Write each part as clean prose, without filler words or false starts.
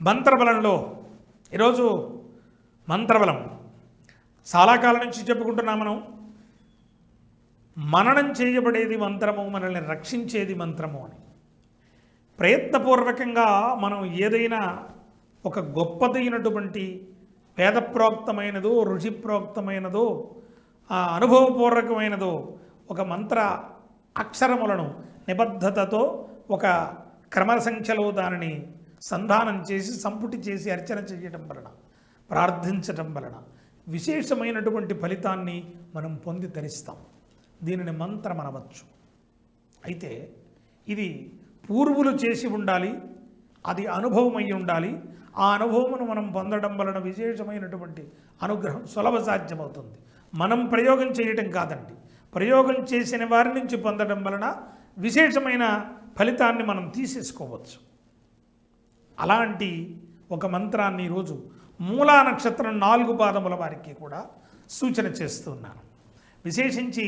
మంత్రబలంలో ఈరోజు మంత్రబలం చాలా కాలం నుంచి చెప్పుకుంటున్నాం మనం. మననం చేయబడేది మంత్రము, మనల్ని రక్షించేది మంత్రము అని. ప్రయత్నపూర్వకంగా మనం ఏదైనా ఒక గొప్పదైనటువంటి వేదప్రోక్తమైనదో, ఋషిప్రోక్తమైనదో, అనుభవపూర్వకమైనదో ఒక మంత్ర అక్షరములను నిబద్ధతతో ఒక క్రమ సంఖ్యలో దానిని సంధానం చేసి సంపుటి చేసి అర్చన చేయటం వలన, ప్రార్థించటం వలన విశేషమైనటువంటి ఫలితాన్ని మనం పొంది తరిస్తాం. దీనిని మంత్రం అనవచ్చు. అయితే ఇది పూర్వులు చేసి ఉండాలి, అది అనుభవమై ఉండాలి. ఆ అనుభవమును మనం పొందడం వలన విశేషమైనటువంటి అనుగ్రహం సులభ సాధ్యమవుతుంది. మనం ప్రయోగం చేయటం కాదండి, ప్రయోగం చేసిన వారి నుంచి పొందడం వలన విశేషమైన ఫలితాన్ని మనం తీసేసుకోవచ్చు. అలాంటి ఒక మంత్రాన్ని ఈరోజు మూలా నక్షత్రం 4 పాదముల వారికి కూడా సూచన చేస్తున్నాను. విశేషించి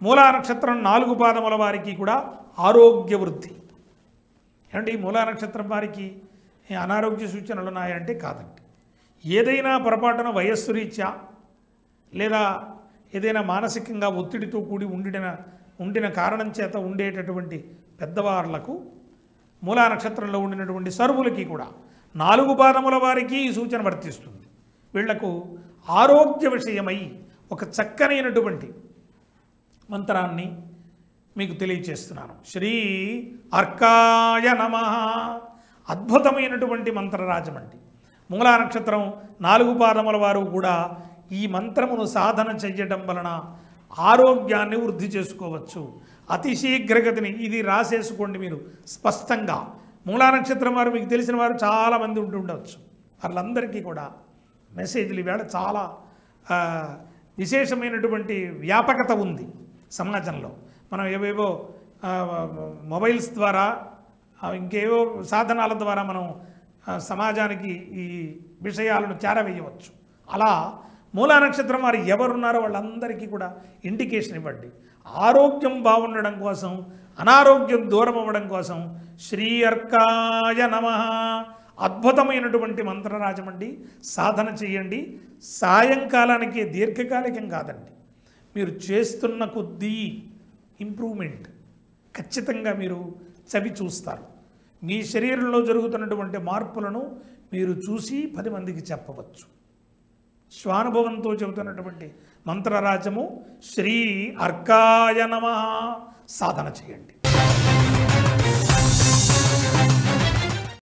మూలా నక్షత్రం 4 పాదముల వారికి కూడా ఆరోగ్య వృద్ధి. ఏమంటే ఈ మూలా నక్షత్రం వారికి అనారోగ్య సూచనలు ఉన్నాయంటే కాదండి. ఏదైనా పొరపాటున వయస్సు రీత్యా లేదా ఏదైనా మానసికంగా ఒత్తిడితో కూడి ఉండిన కారణం చేత ఉండేటటువంటి పెద్దవాళ్లకు, మూలా నక్షత్రంలో ఉండినటువంటి సర్వులకి కూడా 4 పాదముల వారికి ఈ సూచన వర్తిస్తుంది. వీళ్లకు ఆరోగ్య విషయమై ఒక చక్కనైనటువంటి మంత్రాన్ని మీకు తెలియచేస్తున్నాను. శ్రీ అర్కాయ నమః. అద్భుతమైనటువంటి మంత్రరాజమండి. మూలా నక్షత్రం 4 పాదముల వారు కూడా ఈ మంత్రమును సాధన చెయ్యడం వలన ఆరోగ్యాన్ని వృద్ధి చేసుకోవచ్చు. అతి శీఘ్రగతిని ఇది రాసేసుకోండి మీరు స్పష్టంగా. మూలా నక్షత్రం వారు మీకు తెలిసిన వారు చాలామంది ఉండవచ్చు. వాళ్ళందరికీ కూడా మెసేజ్లు ఈవేళ చాలా విశేషమైనటువంటి వ్యాపకత ఉంది సమాజంలో. మనం ఏవేవో మొబైల్స్ ద్వారా ఇంకేవో సాధనాల ద్వారా మనం సమాజానికి ఈ విషయాలను చేరవేయవచ్చు. అలా మూలా నక్షత్రం వారు ఎవరున్నారో వాళ్ళందరికీ కూడా ఇండికేషన్ ఇవ్వండి. ఆరోగ్యం బాగుండడం కోసం, అనారోగ్యం దూరం అవ్వడం కోసం శ్రీ అర్కాయ నమః అద్భుతమైనటువంటి మంత్రరాజమండి. సాధన చేయండి. సాయంకాలానికి దీర్ఘకాలికం కాదండి, మీరు చేస్తున్న కొద్దీ ఇంప్రూవ్మెంట్ ఖచ్చితంగా మీరు చవి చూస్తారు. మీ శరీరంలో జరుగుతున్నటువంటి మార్పులను మీరు చూసి 10 మందికి చెప్పవచ్చు. స్వానుభవంతో చెబుతున్నటువంటి మంత్రరాజము శ్రీ అర్కాయ నమః. సాధన చేయండి.